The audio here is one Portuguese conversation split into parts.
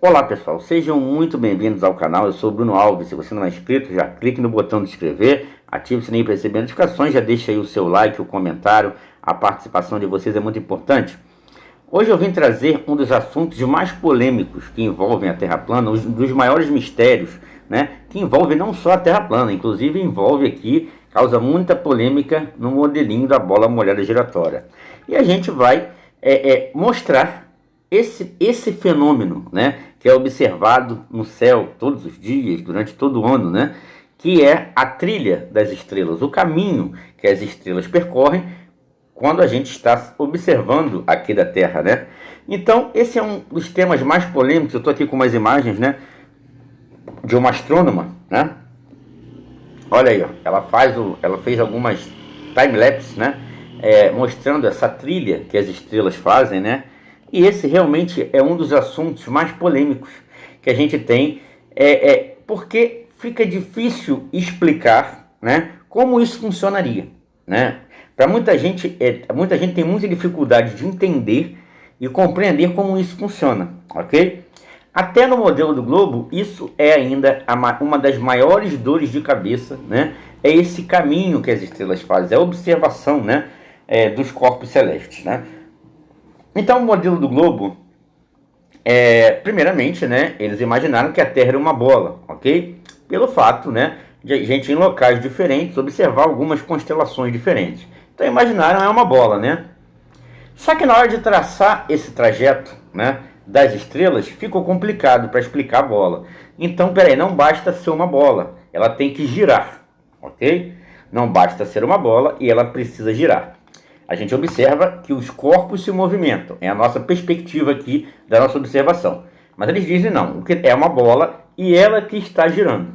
Olá pessoal, sejam muito bem-vindos ao canal. Eu sou o Bruno Alves. Se você não é inscrito, já clique no botão de inscrever, ative o sininho para receber notificações, já deixa aí o seu like, o comentário. A participação de vocês é muito importante. Hoje eu vim trazer um dos assuntos mais polêmicos que envolvem a Terra plana, um dos maiores mistérios, né? Que envolve não só a Terra plana, inclusive envolve aqui, causa muita polêmica no modelinho da bola molhada giratória. E a gente vai mostrar esse fenômeno, né, que é observado no céu todos os dias, durante todo o ano, né, que é a trilha das estrelas, o caminho que as estrelas percorrem quando a gente está observando aqui da Terra, né? Então, esse é um dos temas mais polêmicos. Eu estou aqui com umas imagens, né, de uma astrônoma, né? Olha aí, ó, ela fez algumas time-lapse, né, mostrando essa trilha que as estrelas fazem, né? E esse realmente é um dos assuntos mais polêmicos que a gente tem, porque fica difícil explicar, né, como isso funcionaria, né? Para muita gente tem muita dificuldade de entender e compreender como isso funciona, ok? Até no modelo do globo, isso é ainda uma das maiores dores de cabeça, né? É esse caminho que as estrelas fazem, é a observação, né, dos corpos celestes, né? Então, o modelo do globo, primeiramente, né, eles imaginaram que a Terra era uma bola, ok? Pelo fato, né, de a gente em locais diferentes observar algumas constelações diferentes. Então, imaginaram uma bola, né? Só que na hora de traçar esse trajeto, né, das estrelas, ficou complicado para explicar a bola. Então, não basta ser uma bola, ela tem que girar, ok? Não basta ser uma bola e ela precisa girar. A gente observa que os corpos se movimentam. É a nossa perspectiva aqui da nossa observação. Mas eles dizem não, que é uma bola e ela que está girando.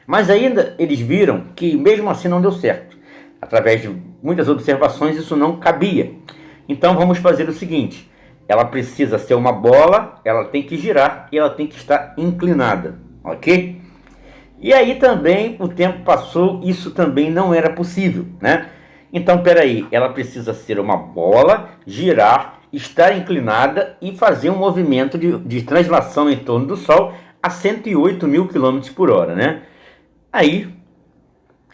Mas ainda eles viram que mesmo assim não deu certo. Através de muitas observações isso não cabia. Então vamos fazer o seguinte. Ela precisa ser uma bola, ela tem que girar e ela tem que estar inclinada. Ok? E aí também o tempo passou, isso também não era possível, né? Então, ela precisa ser uma bola, girar, estar inclinada e fazer um movimento de translação em torno do Sol a 108 mil km por hora, né? Aí,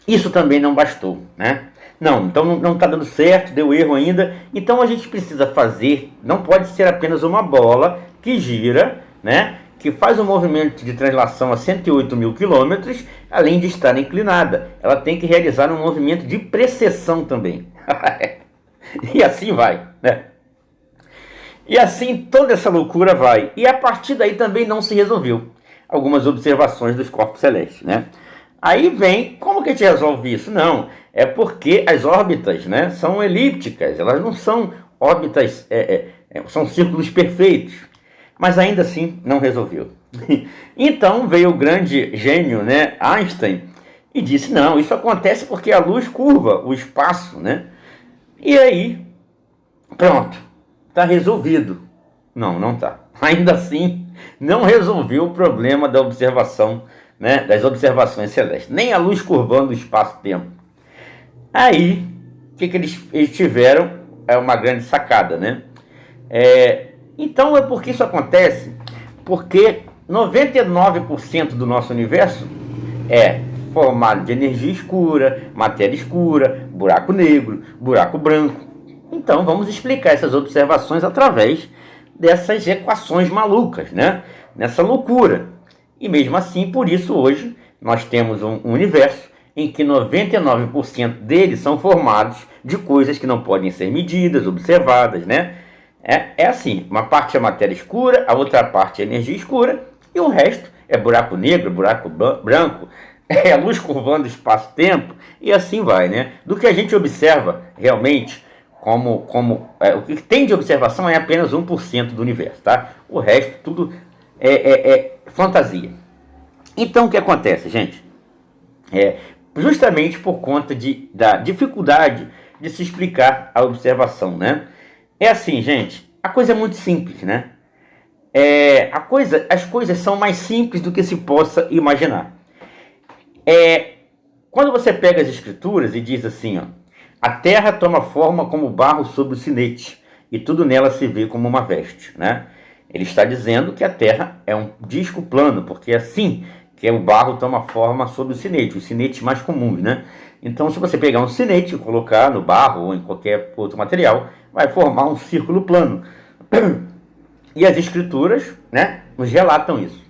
isso também não bastou, né? Então não está dando certo, deu erro ainda. Então a gente precisa fazer, não pode ser apenas uma bola que gira, né? Que faz um movimento de translação a 108 mil quilômetros, além de estar inclinada. Ela tem que realizar um movimento de precessão também. E assim vai, né? E assim toda essa loucura vai. E a partir daí também não se resolveu algumas observações dos corpos celestes, né? Aí vem, como que a gente resolve isso? Não, é porque as órbitas, né, são elípticas, elas não são órbitas, são círculos perfeitos. Mas ainda assim não resolveu. Então veio o grande gênio, né, Einstein, e disse, não, isso acontece porque a luz curva o espaço, né? E aí, pronto, está resolvido. Não está. Ainda assim, não resolveu o problema da observação, né, das observações celestes. Nem a luz curvando o espaço-tempo. Aí, o que eles tiveram é uma grande sacada, né? Então é porque isso acontece, porque 99% do nosso universo é formado de energia escura, matéria escura, buraco negro, buraco branco. Então vamos explicar essas observações através dessas equações malucas, né? Nessa loucura. E mesmo assim, por isso hoje nós temos um universo em que 99% deles são formados de coisas que não podem ser medidas, observadas, né? É assim, uma parte é matéria escura, a outra parte é energia escura, e o resto é buraco negro, buraco branco, é a luz curvando espaço-tempo, e assim vai, né? Do que a gente observa realmente, o que tem de observação é apenas 1% do universo, tá? O resto tudo é fantasia. Então o que acontece, gente? Justamente por conta da dificuldade de se explicar a observação, né? É assim, gente, a coisa é muito simples, né? As coisas são mais simples do que se possa imaginar. Quando você pega as escrituras e diz assim, ó, a terra toma forma como barro sobre o sinete, e tudo nela se vê como uma veste, né? Ele está dizendo que a Terra é um disco plano, porque é assim que o barro toma forma sobre o sinete, os sinetes mais comuns, né? Então, se você pegar um sinete e colocar no barro ou em qualquer outro material, vai formar um círculo plano. E as escrituras, né, nos relatam isso.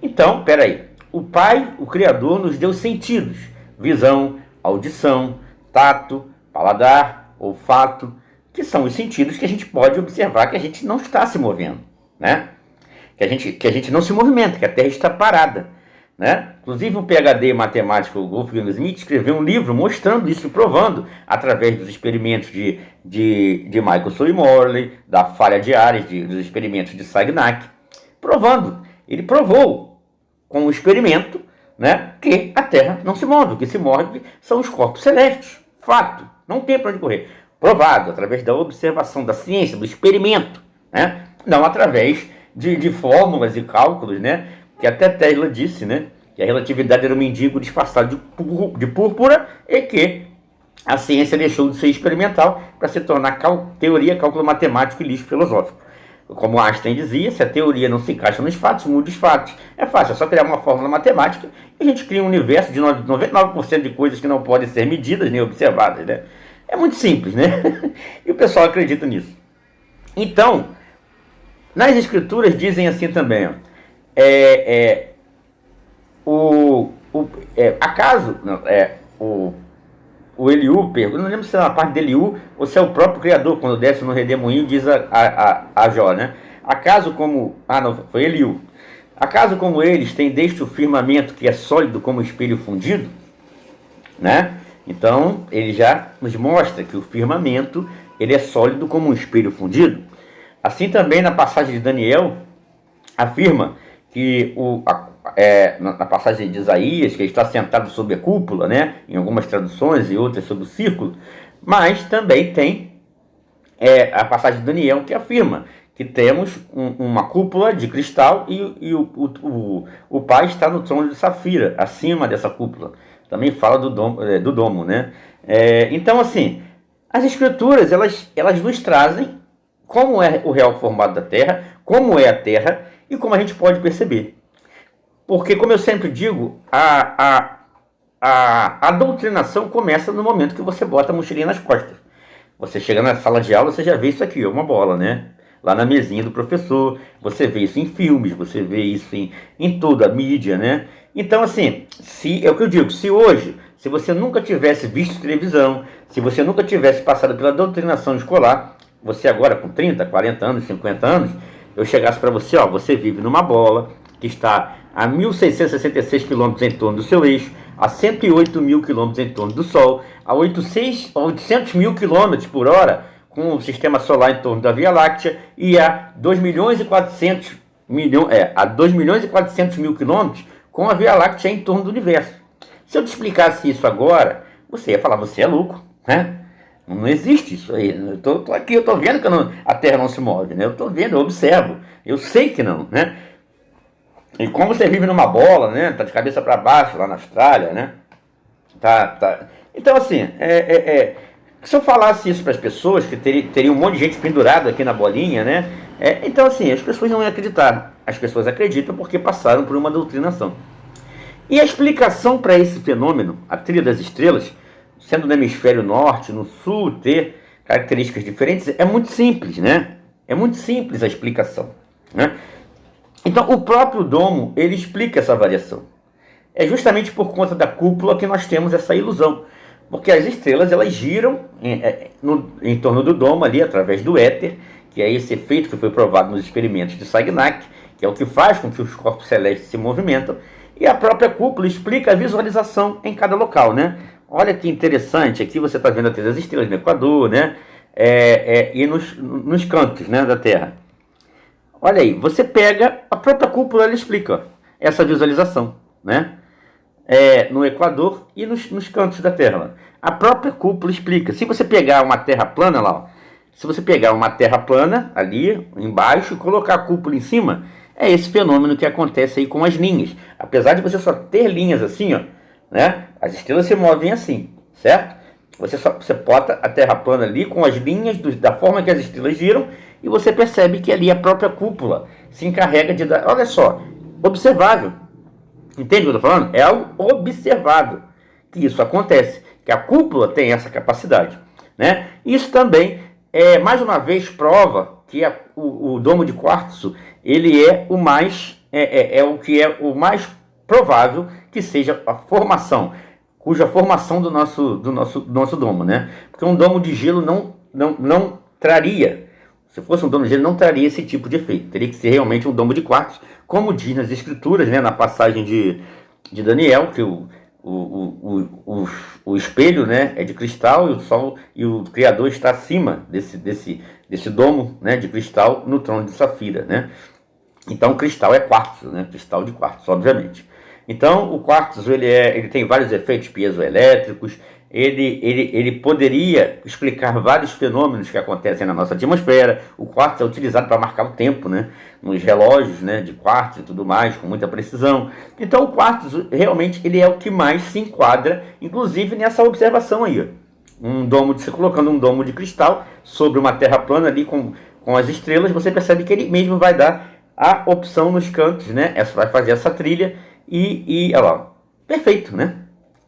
Então, peraí, o Pai, o Criador, nos deu sentidos: visão, audição, tato, paladar, olfato, que são os sentidos que a gente pode observar que a gente não está se movendo, né? Que a gente não se movimenta, que a Terra está parada, né? Inclusive, um PhD em matemática, o Wolfgang Schmidt, escreveu um livro mostrando isso, provando, através dos experimentos de Michelson e Morley, da falha de Ares, dos experimentos de Sagnac, provando. Ele provou, com o experimento, né, que a Terra não se move. O que se move são os corpos celestes. Fato. Não tem para onde correr. Provado através da observação, da ciência, do experimento, né? Não através de fórmulas e cálculos, né? Que até Tesla disse, né? Que a relatividade era um mendigo disfarçado de púrpura e que a ciência deixou de ser experimental para se tornar teoria, cálculo matemático e lixo filosófico. Como Einstein dizia, se a teoria não se encaixa nos fatos, muda os fatos. É fácil, é só criar uma fórmula matemática e a gente cria um universo de 99% de coisas que não podem ser medidas nem observadas, né? É muito simples, né? E o pessoal acredita nisso. Então, nas escrituras dizem assim também, ó, acaso o Eliú, não lembro se é uma parte de Eliú ou se é o próprio Criador, quando desce no redemoinho, diz a Jó, né? Acaso como... não, foi Eliú. Acaso como eles têm deste o firmamento que é sólido como espelho fundido, né? Então, ele já nos mostra que o firmamento, ele é sólido como um espelho fundido. Assim também na passagem de Daniel, afirma que na passagem de Isaías, que ele está sentado sobre a cúpula, né? Em algumas traduções e outras sobre o círculo, mas também tem a passagem de Daniel que afirma que temos uma cúpula de cristal e o Pai está no trono de safira, acima dessa cúpula. Também fala do domo, né? Então, assim, as escrituras, elas nos trazem como é o real formato da Terra, como é a Terra e como a gente pode perceber. Porque, como eu sempre digo, a doutrinação começa no momento que você bota a mochilinha nas costas. Você chega na sala de aula, você já vê isso aqui, uma bola, né? Lá na mesinha do professor, você vê isso em filmes, você vê isso em toda a mídia, né? Então, assim, é o que eu digo, se você nunca tivesse visto televisão, se você nunca tivesse passado pela doutrinação escolar, você agora com 30, 40 anos, 50 anos, eu chegasse para você, você vive numa bola que está a 1.666 km em torno do seu eixo, a 108 mil km em torno do Sol, a 800 mil km por hora com o sistema solar em torno da Via Láctea e a 2 milhões e 400 mil quilômetros com a Via Láctea em torno do universo. Se eu te explicasse isso agora, você ia falar, você é louco, né? Não existe isso aí. Eu tô aqui, eu tô vendo que a Terra não se move, né? Eu tô vendo, eu observo, eu sei que não, né? E como você vive numa bola, né? Tá de cabeça para baixo lá na Austrália, né? Então, assim, se eu falasse isso para as pessoas, que teria um monte de gente pendurada aqui na bolinha, né? Então, assim, as pessoas não iam acreditar. As pessoas acreditam porque passaram por uma doutrinação. E a explicação para esse fenômeno, a trilha das estrelas, sendo no hemisfério norte, no sul, ter características diferentes, é muito simples, né? É muito simples a explicação, né? Então, o próprio domo, ele explica essa variação. É justamente por conta da cúpula que nós temos essa ilusão. Porque as estrelas, elas giram em torno do domo ali, através do éter, que é esse efeito que foi provado nos experimentos de Sagnac, que é o que faz com que os corpos celestes se movimentam, e a própria cúpula explica a visualização em cada local, né? Olha que interessante, aqui você está vendo a trilha das estrelas no Equador, né? E nos cantos, né, da Terra. Olha aí, você pega, a própria cúpula, ela explica essa visualização, né? No Equador e nos cantos da Terra. A própria cúpula explica. Se você pegar uma terra plana lá, se você pegar uma terra plana ali embaixo e colocar a cúpula em cima, é esse fenômeno que acontece aí com as linhas. Apesar de você só ter linhas assim, ó, né? As estrelas se movem assim, certo? Você bota a terra plana ali com as linhas da forma que as estrelas giram e você percebe que ali a própria cúpula se encarrega de dar, olha só, observável. Entende o que eu estou falando? É algo observável que isso acontece, que a cúpula tem essa capacidade, né? Isso também, mais uma vez, prova que o domo de quartzo, ele é o mais, o que é o mais provável que seja a formação, cuja formação do nosso domo, né? Porque um domo de gelo não traria, se fosse um domo de gelo, não traria esse tipo de efeito. Teria que ser realmente um domo de quartzo, como diz nas escrituras, né? Na passagem de Daniel, que o espelho, né, é de cristal, e o sol e o Criador está acima desse domo, né, de cristal no trono de safira, né? Então cristal é quartzo, né? Cristal de quartzo, obviamente. Então o quartzo ele tem vários efeitos piezoelétricos. Ele poderia explicar vários fenômenos que acontecem na nossa atmosfera. O quartzo é utilizado para marcar o tempo, né? Nos relógios, né, de quartzo e tudo mais, com muita precisão. Então o quartzo realmente ele é o que mais se enquadra, inclusive nessa observação aí, ó. Você colocando um domo de cristal sobre uma terra plana ali com as estrelas, você percebe que ele mesmo vai dar a opção nos cantos, né? Vai fazer essa trilha e olha lá, perfeito, né?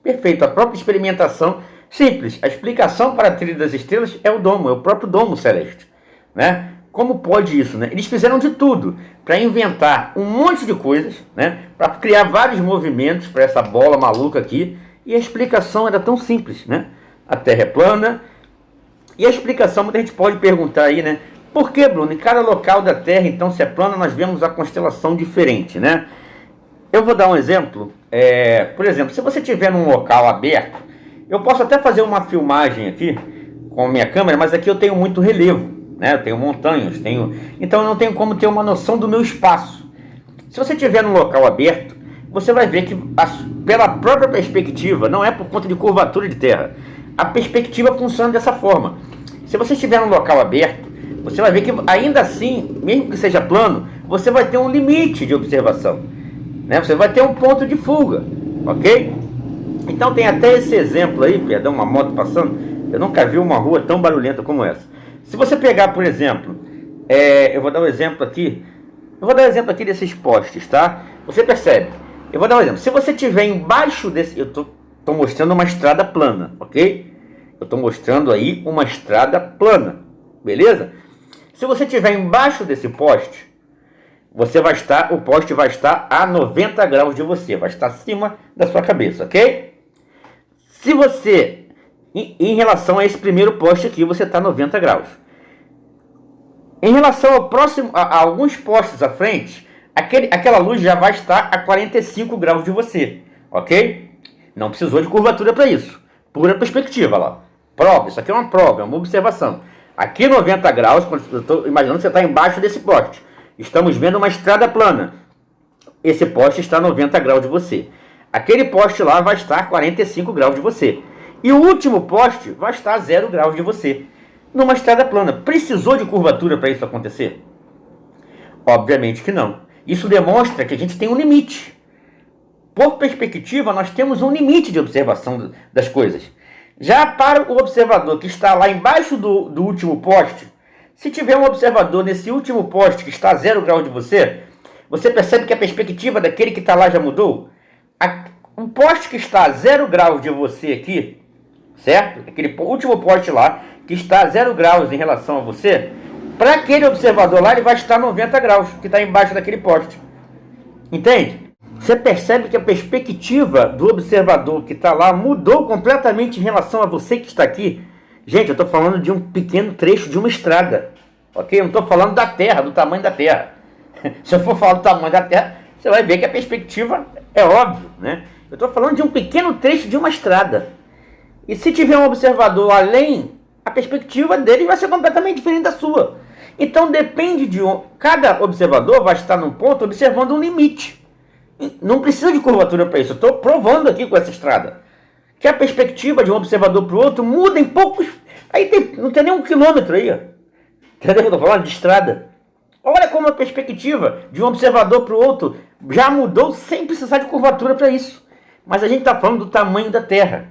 Perfeito, a própria experimentação simples. A explicação para a trilha das estrelas é o domo, é o próprio domo celeste, né? Como pode isso, né? Eles fizeram de tudo para inventar um monte de coisas, né? Para criar vários movimentos para essa bola maluca aqui, e a explicação era tão simples, né? A Terra é plana, e a explicação, muita gente pode perguntar aí, né? Por que, Bruno, em cada local da Terra, então, se é plana, nós vemos a constelação diferente, né? Eu vou dar um exemplo. Por exemplo, se você estiver num local aberto, eu posso até fazer uma filmagem aqui com a minha câmera, mas aqui eu tenho muito relevo, né? Eu tenho montanhas, então eu não tenho como ter uma noção do meu espaço. Se você estiver num local aberto, você vai ver que pela própria perspectiva, não é por conta de curvatura de terra, a perspectiva funciona dessa forma. Se você estiver num local aberto, você vai ver que ainda assim, mesmo que seja plano, você vai ter um limite de observação, né? Você vai ter um ponto de fuga, ok? Então tem até esse exemplo aí, perdão, uma moto passando. Eu nunca vi uma rua tão barulhenta como essa. Se você pegar, por exemplo, eu vou dar um exemplo aqui. Eu vou dar um exemplo aqui desses postes, tá? Você percebe? Eu vou dar um exemplo. Se você estiver embaixo desse... Eu tô mostrando uma estrada plana, ok? Eu tô mostrando aí uma estrada plana, beleza? Se você estiver embaixo desse poste, o poste vai estar a 90 graus de você, vai estar acima da sua cabeça, ok? Se você, em relação a esse primeiro poste aqui, você está a 90 graus. Em relação ao próximo, a alguns postes à frente, aquela luz já vai estar a 45 graus de você, ok? Não precisou de curvatura para isso, pura perspectiva lá. Prova, isso aqui é uma prova, é uma observação. Aqui 90 graus, eu estou imaginando que você está embaixo desse poste. Estamos vendo uma estrada plana. Esse poste está a 90 graus de você. Aquele poste lá vai estar a 45 graus de você. E o último poste vai estar a 0 graus de você. Numa estrada plana. Precisou de curvatura para isso acontecer? Obviamente que não. Isso demonstra que a gente tem um limite. Por perspectiva, nós temos um limite de observação das coisas. Já para o observador que está lá embaixo do último poste, se tiver um observador nesse último poste que está a 0 graus de você, você percebe que a perspectiva daquele que está lá já mudou? Um poste que está a 0 graus de você aqui, certo? Aquele último poste lá, que está a 0 graus em relação a você, para aquele observador lá, ele vai estar a 90 graus, que está embaixo daquele poste. Entende? Você percebe que a perspectiva do observador que está lá mudou completamente em relação a você que está aqui. Gente, eu estou falando de um pequeno trecho de uma estrada, ok? Eu não estou falando da Terra, do tamanho da Terra. Se eu for falar do tamanho da Terra, você vai ver que a perspectiva é óbvio, né? Eu estou falando de um pequeno trecho de uma estrada. E se tiver um observador além, a perspectiva dele vai ser completamente diferente da sua. Então depende de cada observador vai estar num ponto observando um limite. Não precisa de curvatura para isso. Eu estou provando aqui com essa estrada que a perspectiva de um observador para o outro muda em poucos... não tem nem 1 quilômetro aí, ó. Entendeu o que eu estou falando? De estrada. Olha como a perspectiva de um observador para o outro já mudou sem precisar de curvatura para isso. Mas a gente está falando do tamanho da Terra.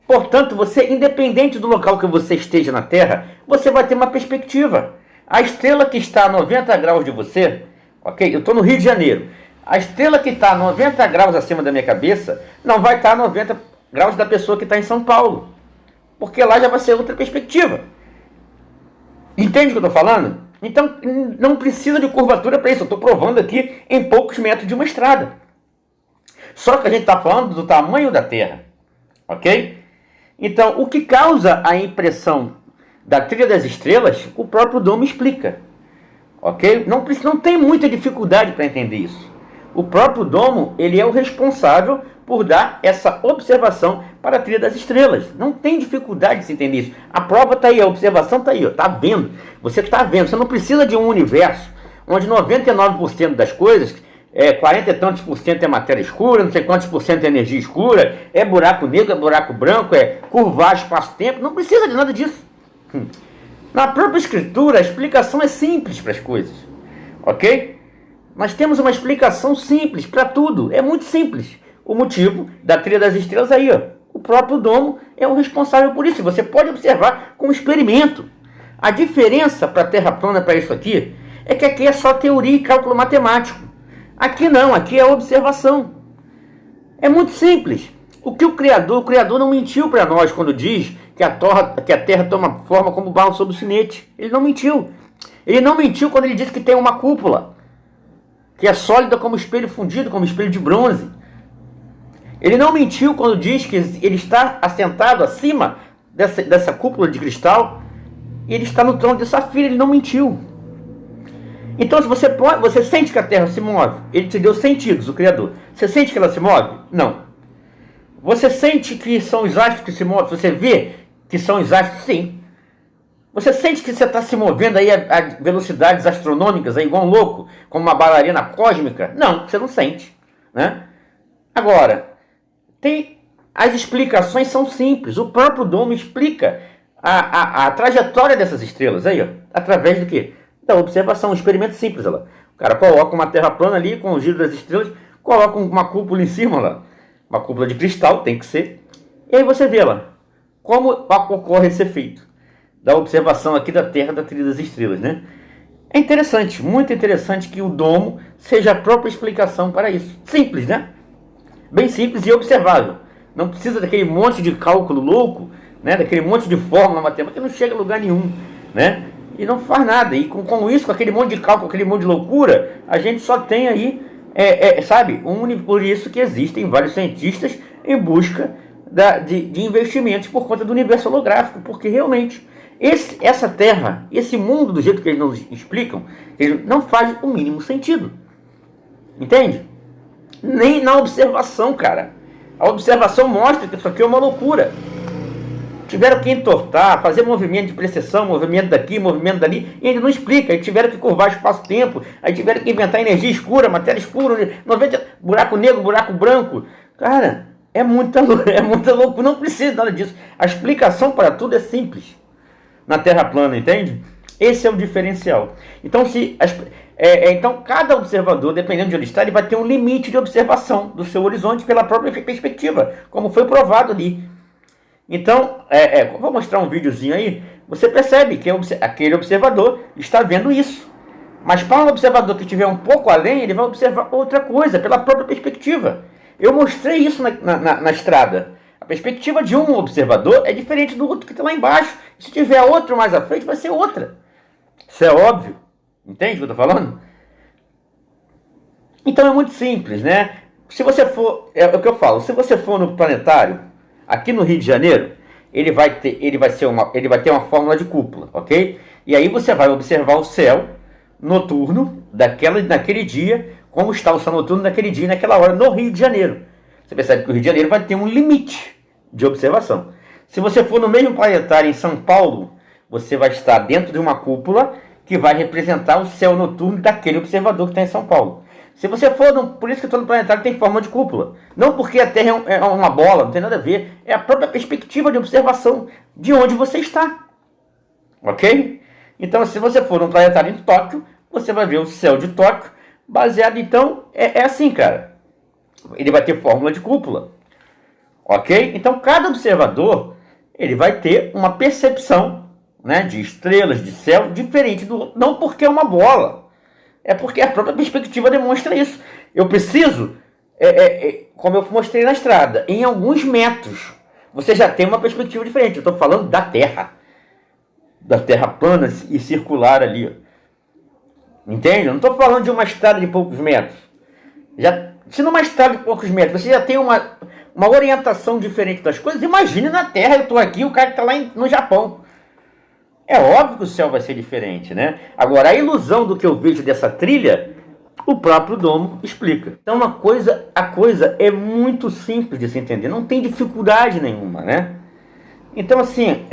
Portanto, você, independente do local que você esteja na Terra, você vai ter uma perspectiva. A estrela que está a 90 graus de você, ok? Eu estou no Rio de Janeiro. A estrela que está a 90 graus acima da minha cabeça não vai estar a 90 graus da pessoa que está em São Paulo. Porque lá já vai ser outra perspectiva. Entende o que eu estou falando? Então não precisa de curvatura para isso. Eu estou provando aqui em poucos metros de uma estrada. Só que a gente está falando do tamanho da Terra. Ok? Então o que causa a impressão da trilha das estrelas, o próprio domo explica. Ok? Não tem muita dificuldade para entender isso. O próprio domo, ele é o responsável por dar essa observação para a trilha das estrelas. Não tem dificuldade de se entender isso. A prova está aí, a observação está aí, está vendo. Você está vendo, você não precisa de um universo onde 99% das coisas, 40 e tantos por cento é matéria escura, não sei quantos por cento é energia escura, é buraco negro, é buraco branco, é curvar espaço-tempo. Não precisa de nada disso. Na própria escritura, a explicação é simples para as coisas. Ok? Nós temos uma explicação simples para tudo. É muito simples. O motivo da trilha das estrelas aí, ó. O próprio domo é o responsável por isso. Você pode observar com experimento. A diferença para a Terra plana para isso aqui é que aqui é só teoria e cálculo matemático. Aqui não, aqui é observação. É muito simples. O Criador não mentiu para nós quando diz que a Terra toma forma como barro sob o sinete. Ele não mentiu. Ele não mentiu quando ele disse que tem uma cúpula, que é sólida como espelho fundido, como espelho de bronze. Ele não mentiu quando diz que ele está assentado acima dessa cúpula de cristal e ele está no trono de safira. Ele não mentiu. Então, se você sente que a Terra se move, ele te deu sentidos, o Criador. Você sente que ela se move? Não. Você sente que são os astros que se movem? Você vê que são os astros? Sim. Você sente que você está se movendo aí a velocidades astronômicas, aí, igual um louco, como uma bailarina cósmica? Não, você não sente, né? Agora, as explicações são simples. O próprio domo explica a trajetória dessas estrelas aí, ó, através do quê? Da observação, um experimento simples. Lá. O cara coloca uma terra plana ali com o giro das estrelas, coloca uma cúpula em cima lá, uma cúpula de cristal, tem que ser, e aí você vê lá como ocorre esse efeito da observação aqui da Terra, da trilha das estrelas, né? É interessante, muito interessante que o domo seja a própria explicação para isso. Simples, né? Bem simples e observável. Não precisa daquele monte de cálculo louco, né? Daquele monte de fórmula matemática que não chega a lugar nenhum, né? E não faz nada. E com isso, com aquele monte de cálculo, aquele monte de loucura, a gente só tem aí, sabe? Por isso que existem vários cientistas em busca de investimentos por conta do universo holográfico, porque realmente essa Terra, esse mundo do jeito que eles nos explicam, não faz o mínimo sentido. Entende? Nem na observação, cara. A observação mostra que isso aqui é uma loucura. Tiveram que entortar, fazer movimento de precessão, movimento daqui, movimento dali, e ele não explica. Aí tiveram que curvar espaço-tempo, aí tiveram que inventar energia escura, matéria escura, 90, buraco negro, buraco branco. Cara, é muita loucura, não precisa nada disso. A explicação para tudo é simples na Terra plana, entende? Esse é o diferencial. Então, então cada observador, dependendo de onde está, ele vai ter um limite de observação do seu horizonte pela própria perspectiva, como foi provado ali. Então, vou mostrar um videozinho aí, você percebe que aquele observador está vendo isso. Mas para um observador que estiver um pouco além, ele vai observar outra coisa, pela própria perspectiva. Eu mostrei isso na estrada. A perspectiva de um observador é diferente do outro que está lá embaixo. Se tiver outro mais à frente, vai ser outra. Isso é óbvio. Entende o que eu estou falando? Então é muito simples, né? Se você for, é o que eu falo, se você for no planetário, aqui no Rio de Janeiro, ele vai ter uma fórmula de cúpula, ok? E aí você vai observar o céu noturno naquele dia, como está o céu noturno naquele dia, naquela hora, no Rio de Janeiro. Você percebe que o Rio de Janeiro vai ter um limite de observação. Se você for no mesmo planetário em São Paulo, você vai estar dentro de uma cúpula que vai representar o céu noturno daquele observador que está em São Paulo. Se você for, por isso que todo planetário tem forma de cúpula. Não porque a Terra é uma bola, não tem nada a ver. É a própria perspectiva de observação de onde você está. Ok? Então, se você for num planetário em Tóquio, você vai ver o céu de Tóquio, baseado, então, é assim, cara. Ele vai ter fórmula de cúpula. Ok? Então, cada observador, ele vai ter uma percepção, né, de estrelas, de céu, diferente do outro. Não porque é uma bola, é porque a própria perspectiva demonstra isso. Eu preciso, como eu mostrei na estrada, em alguns metros, você já tem uma perspectiva diferente. Eu estou falando da Terra plana e circular ali, ó. Entende? Eu não estou falando de uma estrada de poucos metros. Se numa estrada de poucos metros você já tem uma orientação diferente das coisas, imagine na Terra. Eu estou aqui, o cara está lá no Japão. É óbvio que o céu vai ser diferente, né? Agora, a ilusão do que eu vejo dessa trilha, o próprio domo explica. Então, a coisa é muito simples de se entender, não tem dificuldade nenhuma, né? Então, assim,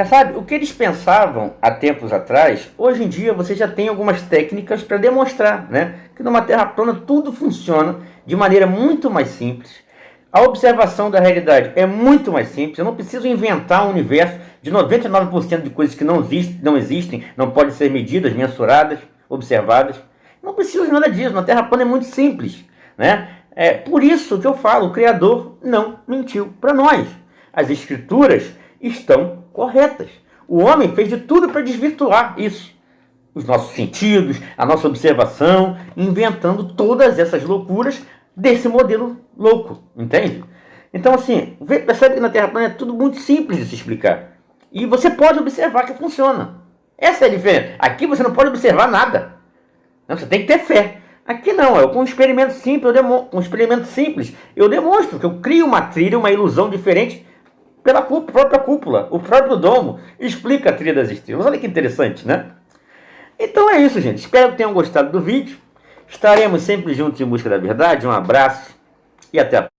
sabe, o que eles pensavam há tempos atrás, hoje em dia você já tem algumas técnicas para demonstrar, né? Que numa Terra plana tudo funciona de maneira muito mais simples. A observação da realidade é muito mais simples. Eu não preciso inventar um universo de 99% de coisas que não existem, não podem ser medidas, mensuradas, observadas. Não preciso de nada disso. Na Terra plana é muito simples, né? É por isso que eu falo, o Criador não mentiu para nós. As Escrituras estão corretas. O homem fez de tudo para desvirtuar isso. Os nossos sentidos, a nossa observação, inventando todas essas loucuras desse modelo louco, entende? Então, assim, percebe que na Terra plana é tudo muito simples de se explicar. E você pode observar que funciona. Essa é a diferença. Aqui você não pode observar nada. Não, você tem que ter fé. Aqui não, com um experimento simples, eu demonstro que eu crio uma trilha, uma ilusão diferente pela própria cúpula. O próprio domo explica a trilha das estrelas. Olha que interessante, né? Então é isso, gente. Espero que tenham gostado do vídeo. Estaremos sempre juntos em busca da verdade. Um abraço e até a próxima.